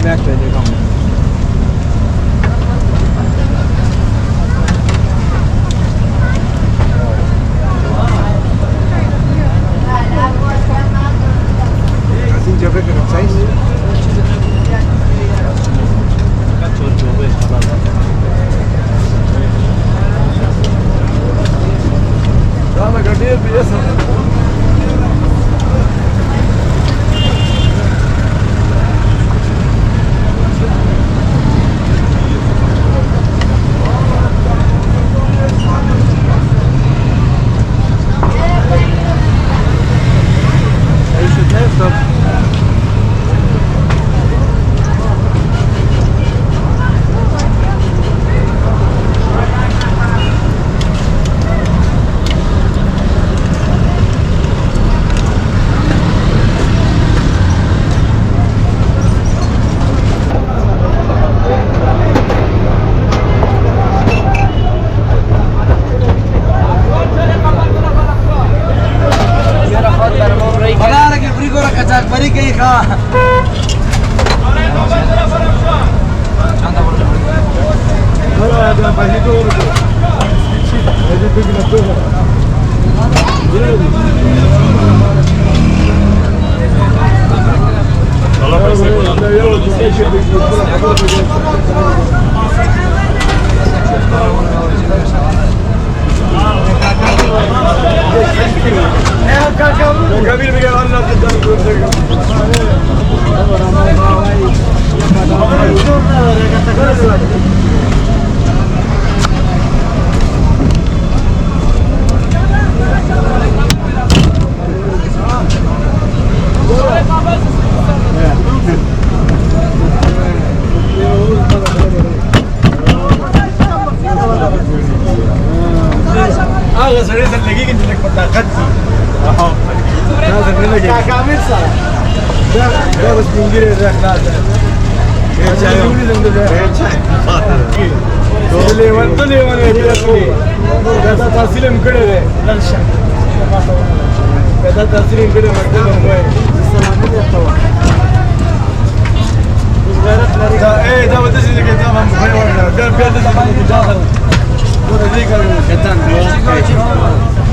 Merkte devam. Assim já vê que não sai. Dá gadir piyasa. Bari kayı ka. Çanta burada. Hala adam başı doğru. Hadi bir gün atıyor. Allah Kabir bir gel anlattı. Aga sare sar lagi kan jelek petakat sih. Nah, sebenarnya lagi. Kami salah. Dah bos pinggir dah kelas. Becai. Becai. Tu lewan dia tu. Kata tahsilim kede deh. Langsung. Kata tahsilim kede macam mana? Selama ni tahu. Dah betul sih kita mam bukan orang. Biar tu sih kita jalan. Bu da değil kalıyor. Ketan.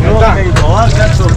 Ketan. Doğal kaç çok.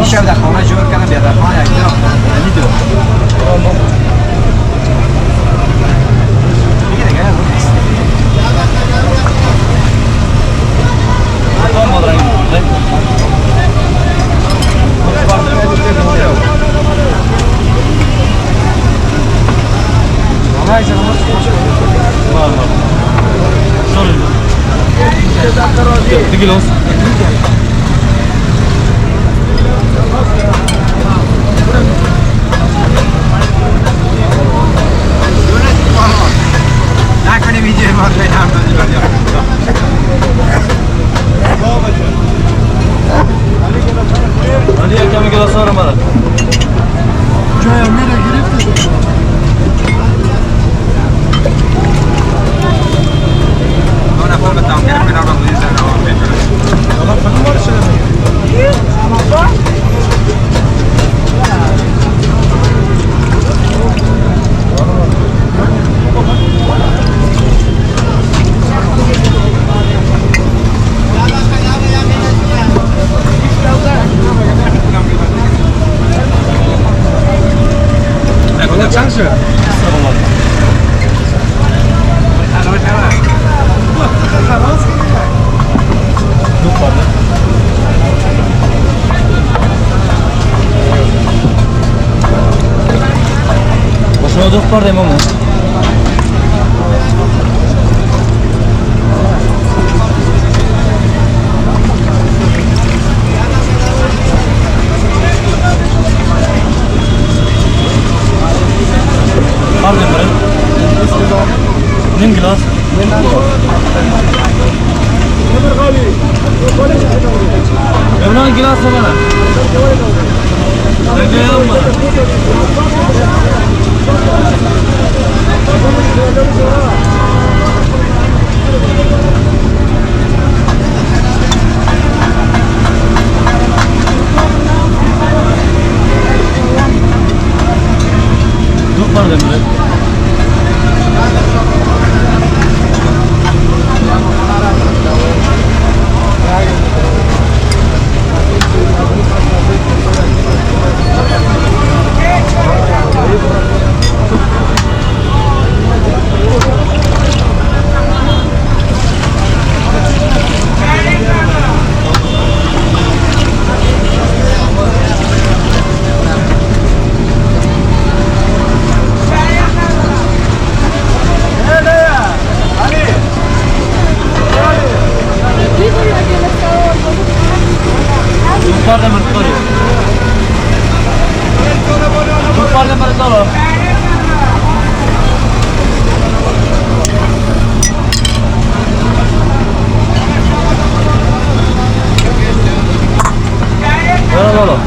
میشه در خانه جور کنم بیاد در خانه یک دو دیگه دیگه kilos. نکنی ویدیو ما خیلی هم دادی Ali yakama gel sonra bana. Çaya mire girip de. Ona forma tam gelip bir adam duyuyor sen ama bekliyor. Allah falan var işte. Çanşı. Başına dost var demem o. Var demem. Nim gilas. Evren gilas bana. Ne yapma? Dur var demir. Var demir tutarıyor. Var demir tutarıyor. Ver oğlum.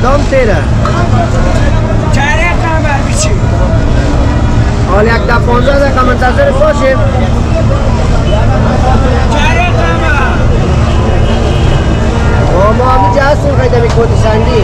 دام تیره Çare kamer biçim. حال یک ده 15 دقیقه منتظر باشیم Çare kamer. ما همینجا هستیم خیلی می کوتی سنگی